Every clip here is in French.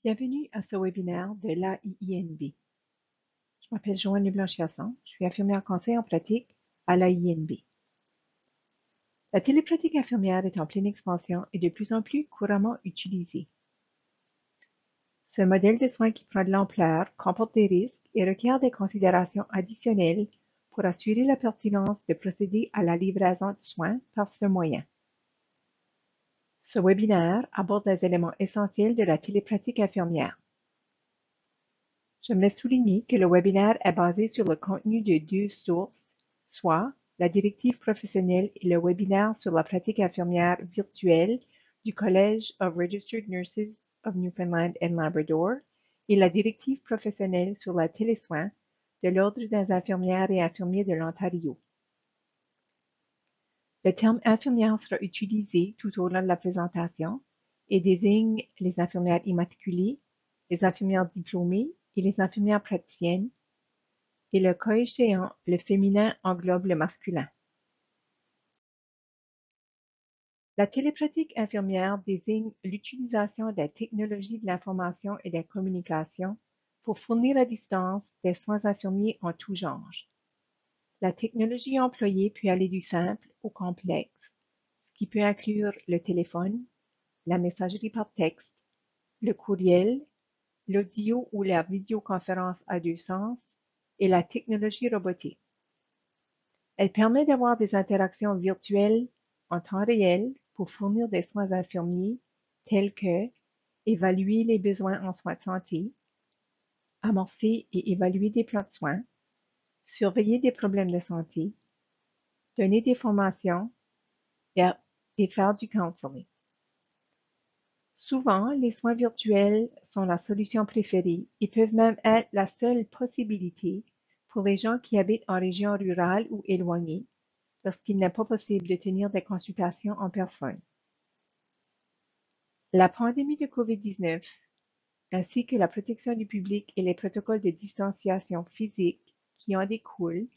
Bienvenue à ce webinaire de l'AIINB. Je m'appelle Joanne Leblanc-Chiasson, je suis infirmière conseil en pratique à l'AIINB. La télépratique infirmière est en pleine expansion et de plus en plus couramment utilisée. Ce modèle de soins qui prend de l'ampleur comporte des risques et requiert des considérations additionnelles pour assurer la pertinence de procéder à la livraison de soins par ce moyen. Ce webinaire aborde les éléments essentiels de la télépratique infirmière. J'aimerais souligner que le webinaire est basé sur le contenu de deux sources, soit la directive professionnelle et le webinaire sur la pratique infirmière virtuelle du College of Registered Nurses of Newfoundland and Labrador et la directive professionnelle sur la télésoin de l'Ordre des infirmières et infirmiers de l'Ontario. Le terme infirmière sera utilisé tout au long de la présentation et désigne les infirmières immatriculées, les infirmières diplômées et les infirmières praticiennes, et le cas échéant, le féminin englobe le masculin. La télépratique infirmière désigne l'utilisation des technologies de l'information et des communications pour fournir à distance des soins infirmiers en tout genre. La technologie employée peut aller du simple au complexe, ce qui peut inclure le téléphone, la messagerie par texte, le courriel, l'audio ou la vidéoconférence à deux sens et la technologie robotique. Elle permet d'avoir des interactions virtuelles en temps réel pour fournir des soins infirmiers tels que évaluer les besoins en soins de santé, amorcer et évaluer des plans de soins, surveiller des problèmes de santé, donner des formations et faire du counseling. Souvent, les soins virtuels sont la solution préférée et peuvent même être la seule possibilité pour les gens qui habitent en région rurale ou éloignée, lorsqu'il n'est pas possible de tenir des consultations en personne. La pandémie de COVID-19, ainsi que la protection du public et les protocoles de distanciation physique qui en découlent,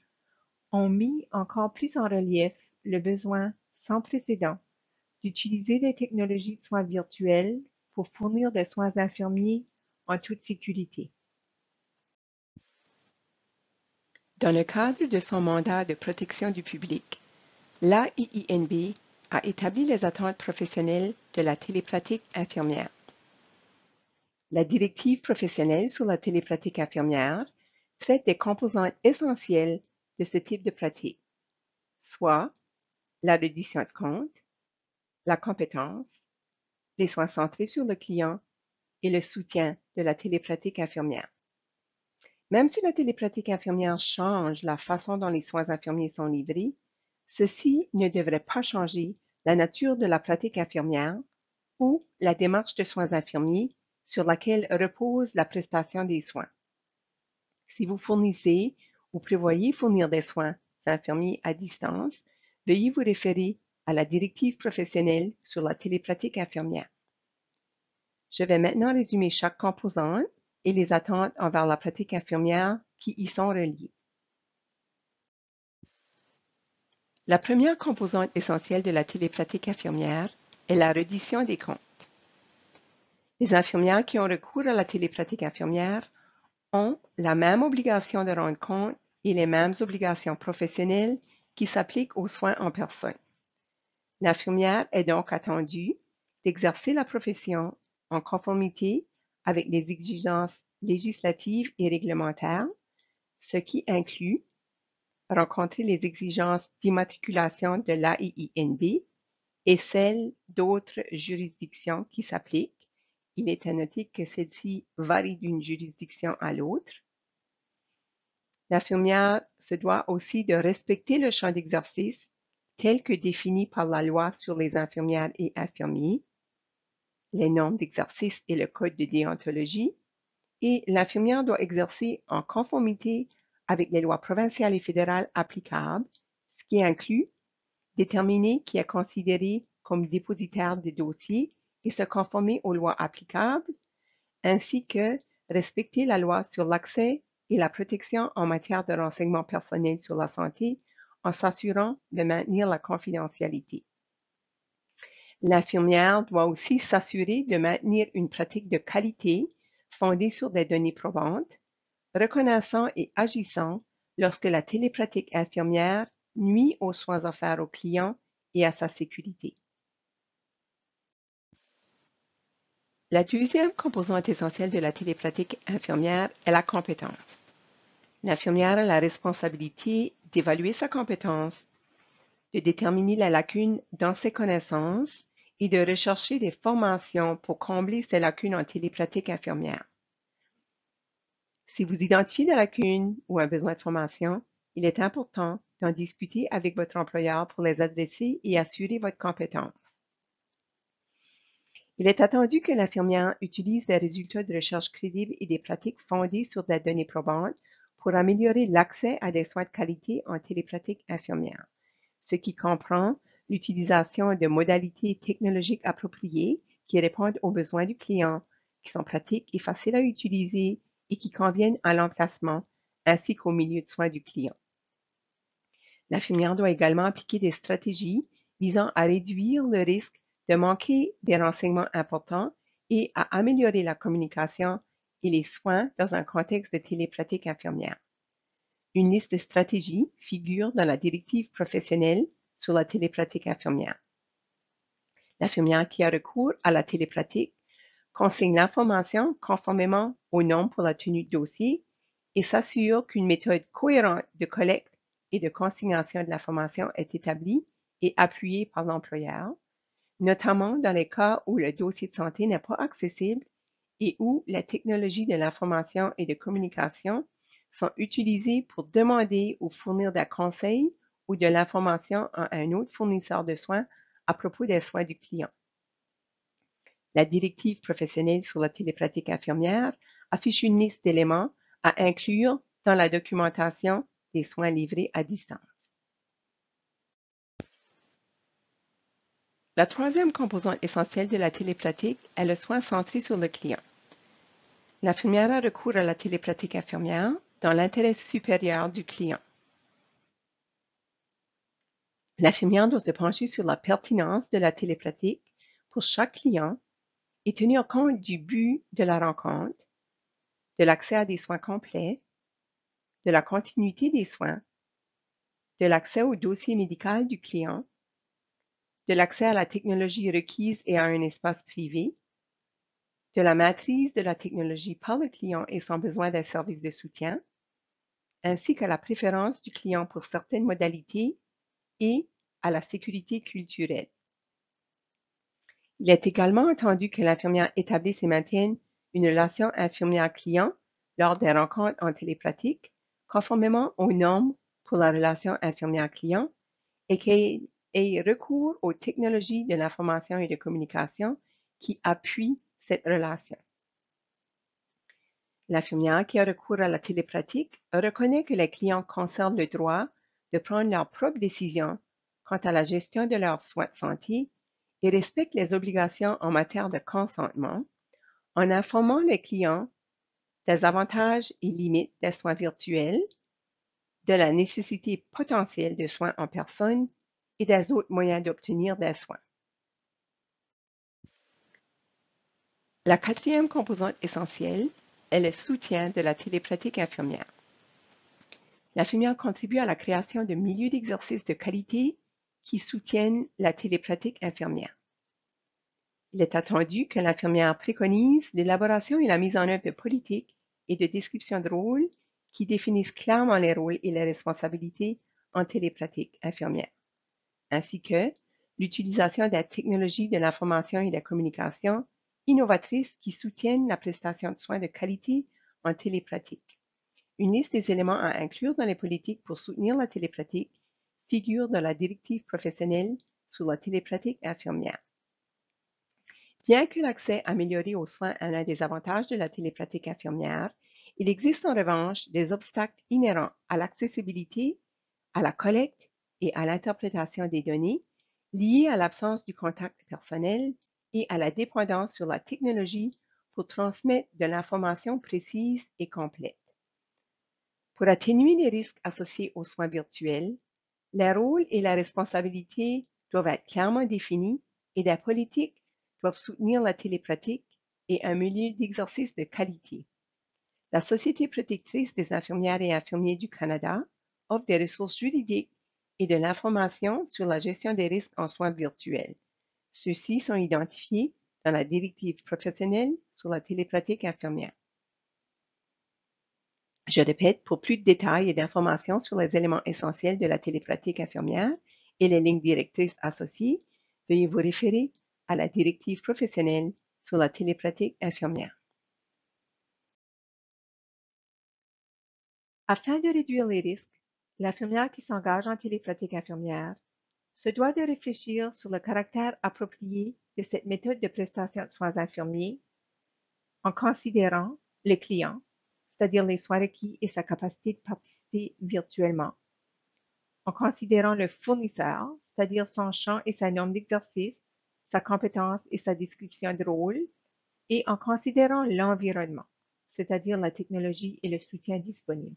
ont mis encore plus en relief le besoin sans précédent d'utiliser des technologies de soins virtuels pour fournir des soins infirmiers en toute sécurité. Dans le cadre de son mandat de protection du public, l'AIINB a établi les attentes professionnelles de la télépratique infirmière. La directive professionnelle sur la télépratique infirmière traite des composantes essentielles de ce type de pratique, soit la reddition de compte, la compétence, les soins centrés sur le client et le soutien de la télépratique infirmière. Même si la télépratique infirmière change la façon dont les soins infirmiers sont livrés, ceci ne devrait pas changer la nature de la pratique infirmière ou la démarche de soins infirmiers sur laquelle repose la prestation des soins. Si vous fournissez ou prévoyez fournir des soins infirmiers à distance, veuillez vous référer à la directive professionnelle sur la télépratique infirmière. Je vais maintenant résumer chaque composante et les attentes envers la pratique infirmière qui y sont reliées. La première composante essentielle de la télépratique infirmière est la reddition des comptes. Les infirmières qui ont recours à la télépratique infirmière ont la même obligation de rendre compte et les mêmes obligations professionnelles qui s'appliquent aux soins en personne. L'infirmière est donc attendue d'exercer la profession en conformité avec les exigences législatives et réglementaires, ce qui inclut rencontrer les exigences d'immatriculation de l'AIINB et celles d'autres juridictions qui s'appliquent. Il est à noter que celle-ci varie d'une juridiction à l'autre. L'infirmière se doit aussi de respecter le champ d'exercice tel que défini par la loi sur les infirmières et infirmiers, les normes d'exercice et le code de déontologie, et l'infirmière doit exercer en conformité avec les lois provinciales et fédérales applicables, ce qui inclut déterminer qui est considéré comme dépositaire des dossiers et se conformer aux lois applicables, ainsi que respecter la loi sur l'accès et la protection en matière de renseignements personnels sur la santé en s'assurant de maintenir la confidentialité. L'infirmière doit aussi s'assurer de maintenir une pratique de qualité fondée sur des données probantes, reconnaissant et agissant lorsque la télépratique infirmière nuit aux soins offerts aux clients et à sa sécurité. La deuxième composante essentielle de la télépratique infirmière est la compétence. L'infirmière a la responsabilité d'évaluer sa compétence, de déterminer la lacune dans ses connaissances et de rechercher des formations pour combler ces lacunes en télépratique infirmière. Si vous identifiez des lacunes ou un besoin de formation, il est important d'en discuter avec votre employeur pour les adresser et assurer votre compétence. Il est attendu que l'infirmière utilise des résultats de recherche crédibles et des pratiques fondées sur des données probantes pour améliorer l'accès à des soins de qualité en télépratique infirmière, ce qui comprend l'utilisation de modalités technologiques appropriées qui répondent aux besoins du client, qui sont pratiques et faciles à utiliser et qui conviennent à l'emplacement ainsi qu'au milieu de soins du client. L'infirmière doit également appliquer des stratégies visant à réduire le risque de manquer des renseignements importants et à améliorer la communication et les soins dans un contexte de télépratique infirmière. Une liste de stratégies figure dans la directive professionnelle sur la télépratique infirmière. L'infirmière qui a recours à la télépratique consigne l'information conformément aux normes pour la tenue de dossier et s'assure qu'une méthode cohérente de collecte et de consignation de l'information est établie et appuyée par l'employeur, notamment dans les cas où le dossier de santé n'est pas accessible et où la technologie de l'information et de communication sont utilisées pour demander ou fournir des conseils ou de l'information à un autre fournisseur de soins à propos des soins du client. La directive professionnelle sur la télépratique infirmière affiche une liste d'éléments à inclure dans la documentation des soins livrés à distance. La troisième composante essentielle de la télépratique est le soin centré sur le client. L'infirmière a recours à la télépratique infirmière dans l'intérêt supérieur du client. L'infirmière doit se pencher sur la pertinence de la télépratique pour chaque client et tenir compte du but de la rencontre, de l'accès à des soins complets, de la continuité des soins, de l'accès au dossier médical du client, de l'accès à la technologie requise et à un espace privé, de la maîtrise de la technologie par le client et son besoin d'un service de soutien, ainsi qu'à la préférence du client pour certaines modalités et à la sécurité culturelle. Il est également attendu que l'infirmière établisse et maintienne une relation infirmière-client lors des rencontres en télépratique, conformément aux normes pour la relation infirmière-client et qu'elle ait recours aux technologies de l'information et de communication qui appuient cette relation. L'infirmière qui a recours à la télépratique reconnaît que les clients conservent le droit de prendre leurs propres décisions quant à la gestion de leurs soins de santé et respecte les obligations en matière de consentement en informant les clients des avantages et limites des soins virtuels, de la nécessité potentielle de soins en personne et des autres moyens d'obtenir des soins. La quatrième composante essentielle est le soutien de la télépratique infirmière. L'infirmière contribue à la création de milieux d'exercice de qualité qui soutiennent la télépratique infirmière. Il est attendu que l'infirmière préconise l'élaboration et la mise en œuvre de politiques et de descriptions de rôles qui définissent clairement les rôles et les responsabilités en télépratique infirmière, ainsi que l'utilisation des technologies de l'information et de la communication innovatrices qui soutiennent la prestation de soins de qualité en télépratique. Une liste des éléments à inclure dans les politiques pour soutenir la télépratique figure dans la directive professionnelle sur la télépratique infirmière. Bien que l'accès amélioré aux soins est l'un des avantages de la télépratique infirmière, il existe en revanche des obstacles inhérents à l'accessibilité, à la collecte et à l'interprétation des données liés à l'absence du contact personnel et à la dépendance sur la technologie pour transmettre de l'information précise et complète. Pour atténuer les risques associés aux soins virtuels, les rôles et la responsabilité doivent être clairement définis et la politique doivent soutenir la télépratique et un milieu d'exercice de qualité. La Société protectrice des infirmières et infirmiers du Canada offre des ressources juridiques et de l'information sur la gestion des risques en soins virtuels. Ceux-ci sont identifiés dans la directive professionnelle sur la télépratique infirmière. Je répète, pour plus de détails et d'informations sur les éléments essentiels de la télépratique infirmière et les lignes directrices associées, veuillez vous référer à la directive professionnelle sur la télépratique infirmière. Afin de réduire les risques, l'infirmière qui s'engage en télépratique infirmière se doit de réfléchir sur le caractère approprié de cette méthode de prestation de soins infirmiers en considérant le client, c'est-à-dire les soins requis et sa capacité de participer virtuellement, en considérant le fournisseur, c'est-à-dire son champ et sa norme d'exercice, sa compétence et sa description de rôle, et en considérant l'environnement, c'est-à-dire la technologie et le soutien disponible.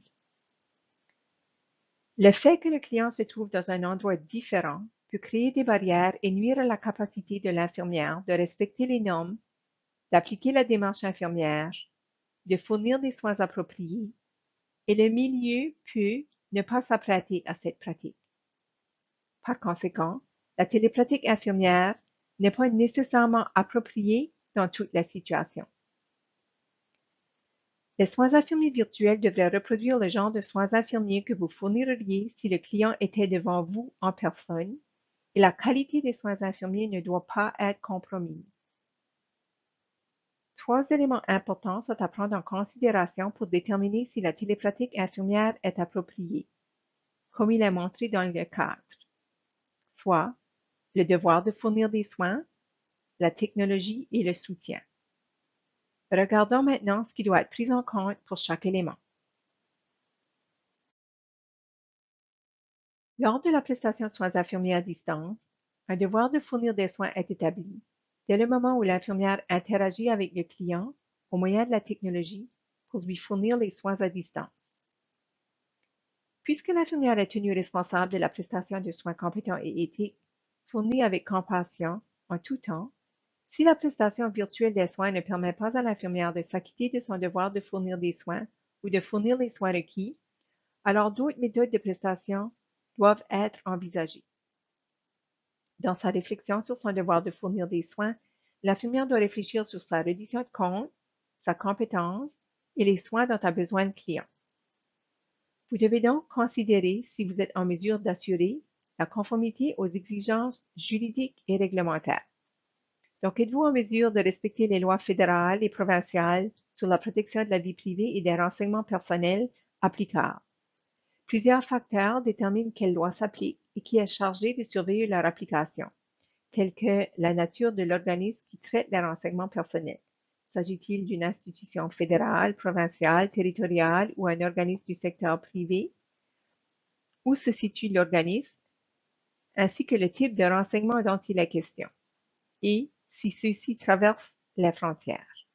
Le fait que le client se trouve dans un endroit différent peut créer des barrières et nuire à la capacité de l'infirmière de respecter les normes, d'appliquer la démarche infirmière, de fournir des soins appropriés, et le milieu peut ne pas s'apprêter à cette pratique. Par conséquent, la télépratique infirmière n'est pas nécessairement appropriée dans toute la situation. Les soins infirmiers virtuels devraient reproduire le genre de soins infirmiers que vous fourniriez si le client était devant vous en personne, et la qualité des soins infirmiers ne doit pas être compromise. Trois éléments importants sont à prendre en considération pour déterminer si la télépratique infirmière est appropriée, comme il est montré dans le cadre, soit le devoir de fournir des soins, la technologie et le soutien. Regardons maintenant ce qui doit être pris en compte pour chaque élément. Lors de la prestation de soins infirmiers à distance, un devoir de fournir des soins est établi dès le moment où l'infirmière interagit avec le client au moyen de la technologie pour lui fournir les soins à distance. Puisque l'infirmière est tenue responsable de la prestation de soins compétents et éthiques, fournis avec compassion en tout temps, si la prestation virtuelle des soins ne permet pas à l'infirmière de s'acquitter de son devoir de fournir des soins ou de fournir les soins requis, alors d'autres méthodes de prestation doivent être envisagées. Dans sa réflexion sur son devoir de fournir des soins, l'infirmière doit réfléchir sur sa reddition de compte, sa compétence et les soins dont a besoin le client. Vous devez donc considérer si vous êtes en mesure d'assurer la conformité aux exigences juridiques et réglementaires. Donc, êtes-vous en mesure de respecter les lois fédérales et provinciales sur la protection de la vie privée et des renseignements personnels applicables? Plusieurs facteurs déterminent quelles lois s'appliquent et qui est chargé de surveiller leur application, tels que la nature de l'organisme qui traite les renseignements personnels. S'agit-il d'une institution fédérale, provinciale, territoriale ou un organisme du secteur privé? Où se situe l'organisme, ainsi que le type de renseignements dont il est question, et si ceux-ci traversent les frontières.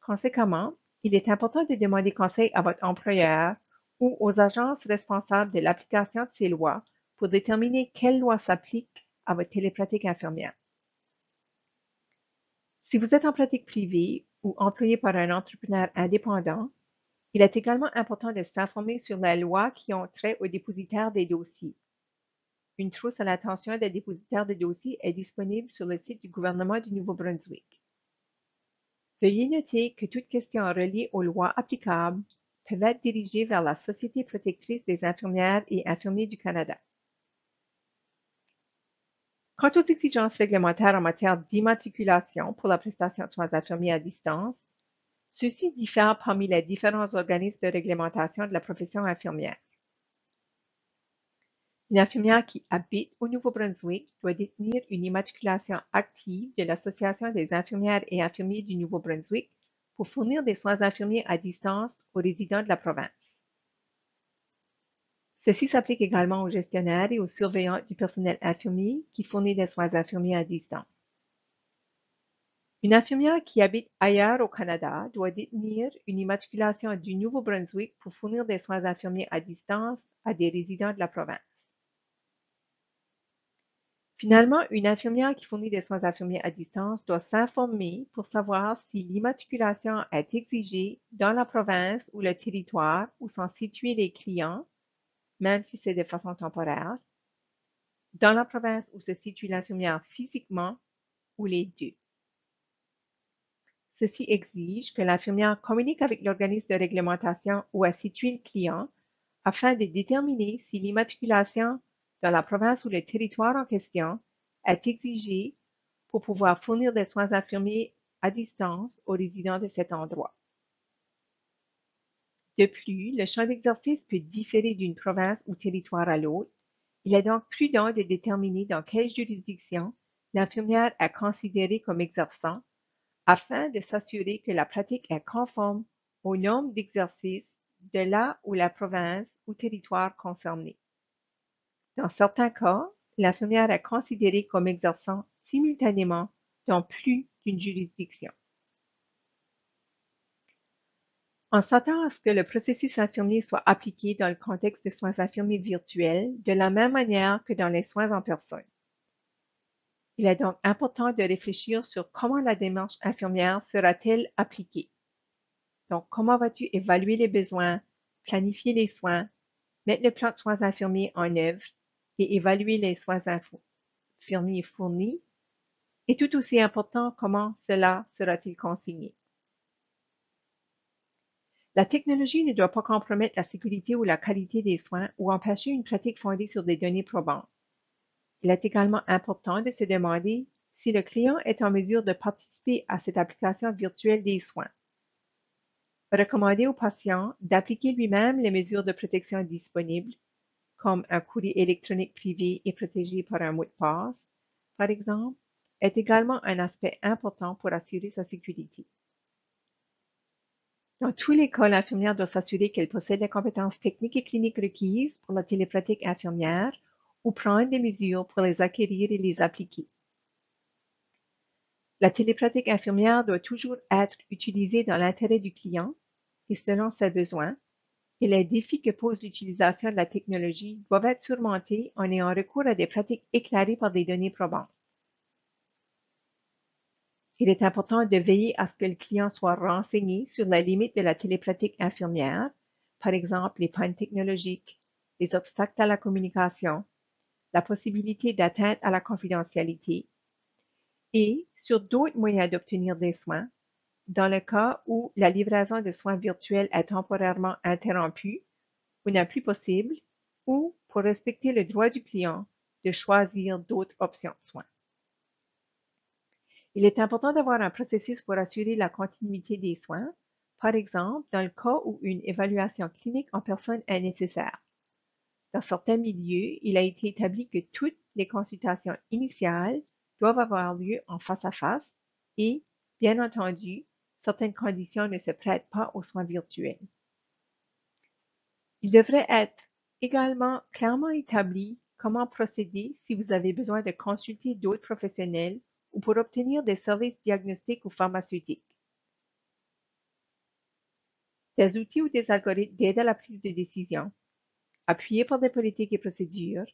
Conséquemment, il est important de demander conseil à votre employeur ou aux agences responsables de l'application de ces lois pour déterminer quelles lois s'appliquent à votre télépratique infirmière. Si vous êtes en pratique privée ou employé par un entrepreneur indépendant, il est également important de s'informer sur les lois qui ont trait aux dépositaires des dossiers. Une trousse à l'attention des dépositaires de dossiers est disponible sur le site du gouvernement du Nouveau-Brunswick. Veuillez noter que toutes questions reliées aux lois applicables peuvent être dirigées vers la Société protectrice des infirmières et infirmiers du Canada. Quant aux exigences réglementaires en matière d'immatriculation pour la prestation de soins infirmiers à distance, ceux-ci diffèrent parmi les différents organismes de réglementation de la profession infirmière. Une infirmière qui habite au Nouveau-Brunswick doit détenir une immatriculation active de l'Association des infirmières et infirmiers du Nouveau-Brunswick pour fournir des soins infirmiers à distance aux résidents de la province. Ceci s'applique également aux gestionnaires et aux surveillants du personnel infirmier qui fournit des soins infirmiers à distance. Une infirmière qui habite ailleurs au Canada doit détenir une immatriculation du Nouveau-Brunswick pour fournir des soins infirmiers à distance à des résidents de la province. Finalement, une infirmière qui fournit des soins infirmiers à distance doit s'informer pour savoir si l'immatriculation est exigée dans la province ou le territoire où sont situés les clients, même si c'est de façon temporaire, dans la province où se situe l'infirmière physiquement ou les deux. Ceci exige que l'infirmière communique avec l'organisme de réglementation où est situé le client afin de déterminer si l'immatriculation dans la province ou le territoire en question est exigée pour pouvoir fournir des soins infirmiers à distance aux résidents de cet endroit. De plus, le champ d'exercice peut différer d'une province ou territoire à l'autre. Il est donc prudent de déterminer dans quelle juridiction l'infirmière est considérée comme exerçant afin de s'assurer que la pratique est conforme aux normes d'exercice de là où la province ou territoire concerné. Dans certains cas, l'infirmière est considérée comme exerçant simultanément dans plus d'une juridiction. On s'attend à ce que le processus infirmier soit appliqué dans le contexte de soins infirmiers virtuels de la même manière que dans les soins en personne. Il est donc important de réfléchir sur comment la démarche infirmière sera-t-elle appliquée. Donc, comment vas-tu évaluer les besoins, planifier les soins, mettre le plan de soins infirmiers en œuvre et évaluer les soins infirmiers fournis? Et tout aussi important, comment cela sera-t-il consigné? La technologie ne doit pas compromettre la sécurité ou la qualité des soins ou empêcher une pratique fondée sur des données probantes. Il est également important de se demander si le client est en mesure de participer à cette application virtuelle des soins. Recommander au patient d'appliquer lui-même les mesures de protection disponibles, comme un courrier électronique privé et protégé par un mot de passe, par exemple, est également un aspect important pour assurer sa sécurité. Dans tous les cas, l'infirmière doit s'assurer qu'elle possède les compétences techniques et cliniques requises pour la télépratique infirmière ou prendre des mesures pour les acquérir et les appliquer. La télépratique infirmière doit toujours être utilisée dans l'intérêt du client et selon ses besoins, et les défis que pose l'utilisation de la technologie doivent être surmontés en ayant recours à des pratiques éclairées par des données probantes. Il est important de veiller à ce que le client soit renseigné sur les limites de la télépratique infirmière, par exemple les pannes technologiques, les obstacles à la communication, la possibilité d'atteinte à la confidentialité et sur d'autres moyens d'obtenir des soins dans le cas où la livraison de soins virtuels est temporairement interrompue ou n'est plus possible ou pour respecter le droit du client de choisir d'autres options de soins. Il est important d'avoir un processus pour assurer la continuité des soins, par exemple dans le cas où une évaluation clinique en personne est nécessaire. Dans certains milieux, il a été établi que toutes les consultations initiales doivent avoir lieu en face à face et, bien entendu, certaines conditions ne se prêtent pas aux soins virtuels. Il devrait être également clairement établi comment procéder si vous avez besoin de consulter d'autres professionnels ou pour obtenir des services diagnostiques ou pharmaceutiques. Des outils ou des algorithmes d'aide à la prise de décision, appuyés par des politiques et procédures,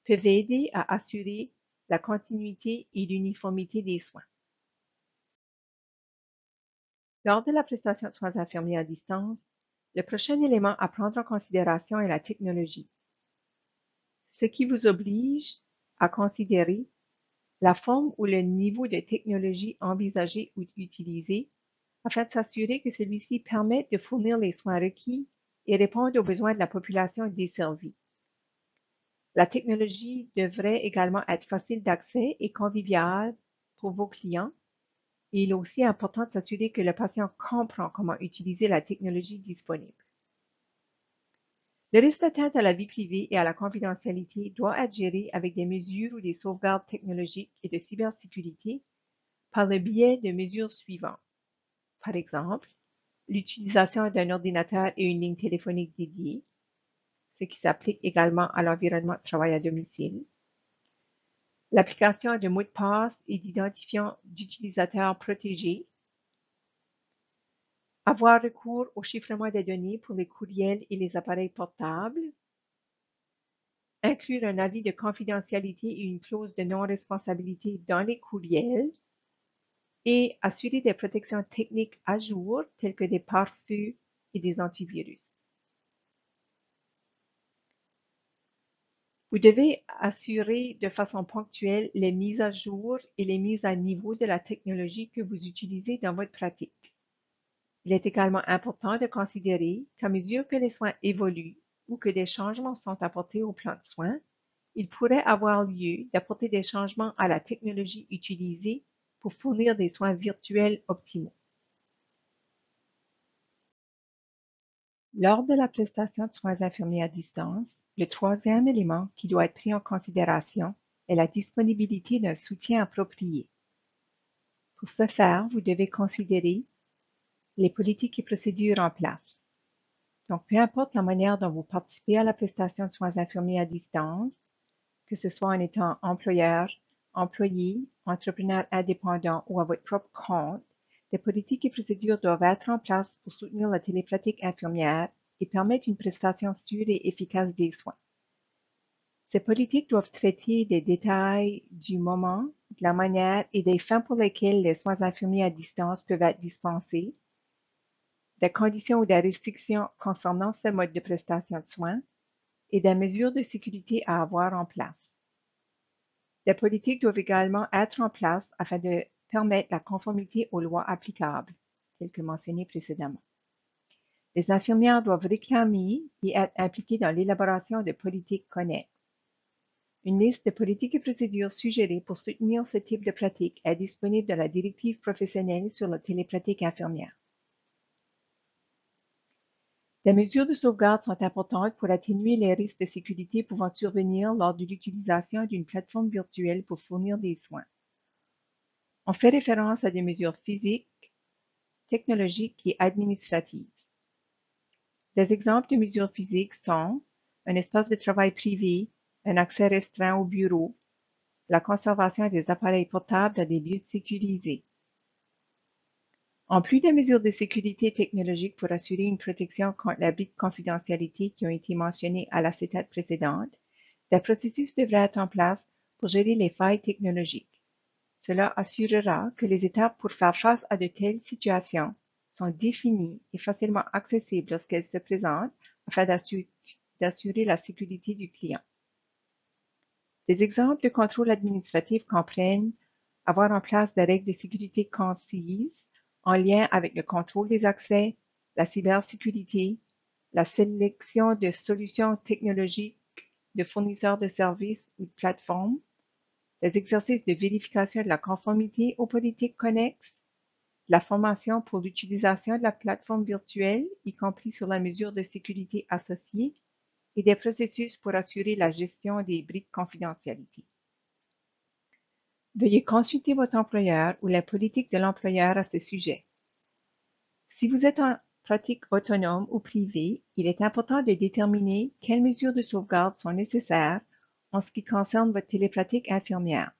peuvent aider à assurer la continuité et l'uniformité des soins. Lors de la prestation de soins infirmiers à distance, le prochain élément à prendre en considération est la technologie, ce qui vous oblige à considérer la forme ou le niveau de technologie envisagé ou utilisé afin de s'assurer que celui-ci permette de fournir les soins requis et répondre aux besoins de la population desservie. La technologie devrait également être facile d'accès et conviviale pour vos clients. Et il est aussi important de s'assurer que le patient comprend comment utiliser la technologie disponible. Le risque d'atteinte à la vie privée et à la confidentialité doit être géré avec des mesures ou des sauvegardes technologiques et de cybersécurité par le biais de mesures suivantes. Par exemple, l'utilisation d'un ordinateur et une ligne téléphonique dédiée, ce qui s'applique également à l'environnement de travail à domicile, l'application de mots de passe et d'identifiants d'utilisateurs protégés, avoir recours au chiffrement des données pour les courriels et les appareils portables, inclure un avis de confidentialité et une clause de non-responsabilité dans les courriels, et assurer des protections techniques à jour telles que des pare-feux et des antivirus. Vous devez assurer de façon ponctuelle les mises à jour et les mises à niveau de la technologie que vous utilisez dans votre pratique. Il est également important de considérer qu'à mesure que les soins évoluent ou que des changements sont apportés au plan de soins, il pourrait avoir lieu d'apporter des changements à la technologie utilisée pour fournir des soins virtuels optimaux. Lors de la prestation de soins infirmiers à distance, le troisième élément qui doit être pris en considération est la disponibilité d'un soutien approprié. Pour ce faire, vous devez considérer les politiques et procédures en place. Donc, peu importe la manière dont vous participez à la prestation de soins infirmiers à distance, que ce soit en étant employeur, employé, entrepreneur indépendant ou à votre propre compte, des politiques et procédures doivent être en place pour soutenir la télépratique infirmière et permettre une prestation sûre et efficace des soins. Ces politiques doivent traiter des détails du moment, de la manière et des fins pour lesquelles les soins infirmiers à distance peuvent être dispensés, des conditions ou des restrictions concernant ce mode de prestation de soins et des mesures de sécurité à avoir en place. Des politiques doivent également être en place afin de permettre la conformité aux lois applicables, telles que mentionnées précédemment. Les infirmières doivent réclamer et être impliquées dans l'élaboration de politiques connexes. Une liste de politiques et procédures suggérées pour soutenir ce type de pratique est disponible dans la directive professionnelle sur la télépratique infirmière. Des mesures de sauvegarde sont importantes pour atténuer les risques de sécurité pouvant survenir lors de l'utilisation d'une plateforme virtuelle pour fournir des soins. On fait référence à des mesures physiques, technologiques et administratives. Des exemples de mesures physiques sont un espace de travail privé, un accès restreint au bureau, la conservation des appareils portables dans des lieux sécurisés. En plus des mesures de sécurité technologique pour assurer une protection contre l'abus de confidentialité qui ont été mentionnées à la CETAD précédente, des processus devraient être en place pour gérer les failles technologiques. Cela assurera que les étapes pour faire face à de telles situations sont définies et facilement accessibles lorsqu'elles se présentent afin d'assurer la sécurité du client. Des exemples de contrôle administratif comprennent avoir en place des règles de sécurité concises en lien avec le contrôle des accès, la cybersécurité, la sélection de solutions technologiques de fournisseurs de services ou de plateformes, des exercices de vérification de la conformité aux politiques connexes, la formation pour l'utilisation de la plateforme virtuelle, y compris sur la mesure de sécurité associée, et des processus pour assurer la gestion des bris de confidentialité. Veuillez consulter votre employeur ou la politique de l'employeur à ce sujet. Si vous êtes en pratique autonome ou privée, il est important de déterminer quelles mesures de sauvegarde sont nécessaires en ce qui concerne votre télépratique infirmière.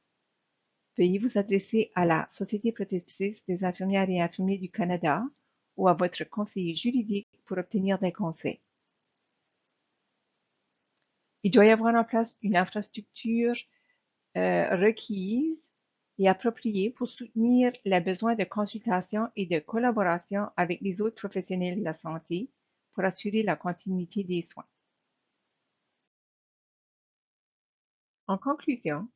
Veuillez vous adresser à la Société protectrice des infirmières et infirmiers du Canada ou à votre conseiller juridique pour obtenir des conseils. Il doit y avoir en place une infrastructure requise et appropriée pour soutenir les besoins de consultation et de collaboration avec les autres professionnels de la santé pour assurer la continuité des soins. En conclusion,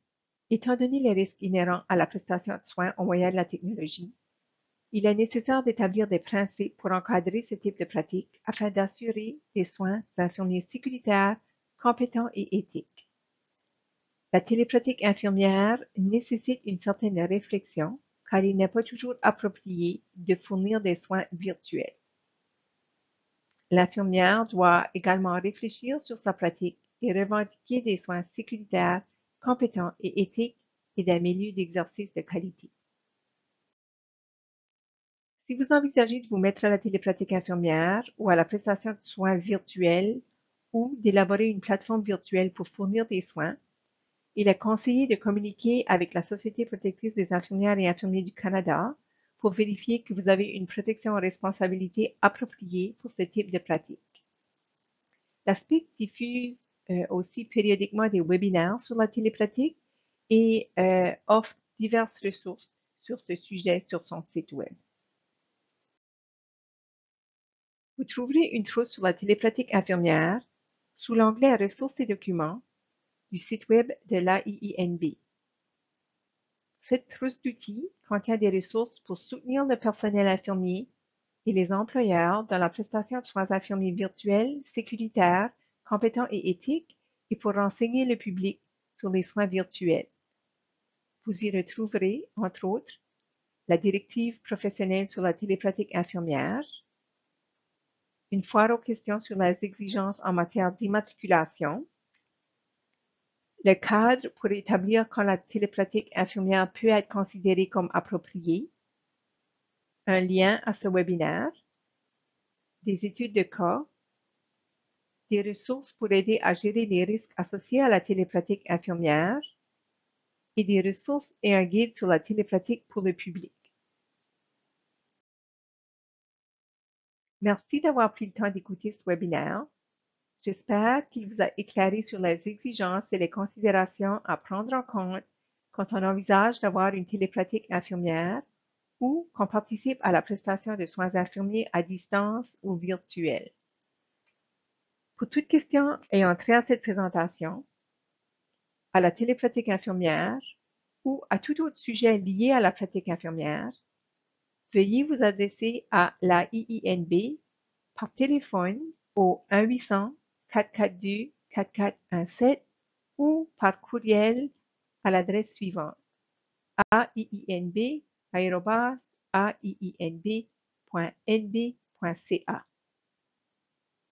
étant donné les risques inhérents à la prestation de soins au moyen de la technologie, il est nécessaire d'établir des principes pour encadrer ce type de pratique afin d'assurer des soins infirmiers sécuritaires, compétents et éthiques. La télépratique infirmière nécessite une certaine réflexion car il n'est pas toujours approprié de fournir des soins virtuels. L'infirmière doit également réfléchir sur sa pratique et revendiquer des soins sécuritaires, compétents et éthiques et des milieux d'exercice de qualité. Si vous envisagez de vous mettre à la télépratique infirmière ou à la prestation de soins virtuels ou d'élaborer une plateforme virtuelle pour fournir des soins, il est conseillé de communiquer avec la Société protectrice des infirmières et infirmiers du Canada pour vérifier que vous avez une protection en responsabilité appropriée pour ce type de pratique. L'aspect diffuse aussi périodiquement des webinaires sur la télépratique et offre diverses ressources sur ce sujet sur son site web. Vous trouverez une trousse sur la télépratique infirmière sous l'onglet Ressources et documents du site web de l'AIINB. Cette trousse d'outils contient des ressources pour soutenir le personnel infirmier et les employeurs dans la prestation de soins infirmiers virtuels, sécuritaires, compétents et éthiques, et pour renseigner le public sur les soins virtuels. Vous y retrouverez, entre autres, la directive professionnelle sur la télépratique infirmière, une foire aux questions sur les exigences en matière d'immatriculation, le cadre pour établir quand la télépratique infirmière peut être considérée comme appropriée, un lien à ce webinaire, des études de cas, des ressources pour aider à gérer les risques associés à la télépratique infirmière et des ressources et un guide sur la télépratique pour le public. Merci d'avoir pris le temps d'écouter ce webinaire. J'espère qu'il vous a éclairé sur les exigences et les considérations à prendre en compte quand on envisage d'avoir une télépratique infirmière ou qu'on participe à la prestation de soins infirmiers à distance ou virtuels. Pour toute question ayant trait à cette présentation, à la télépratique infirmière ou à tout autre sujet lié à la pratique infirmière, veuillez vous adresser à la IINB par téléphone au 1-800-442-4417 ou par courriel à l'adresse suivante aiinb@aiinb.nb.ca.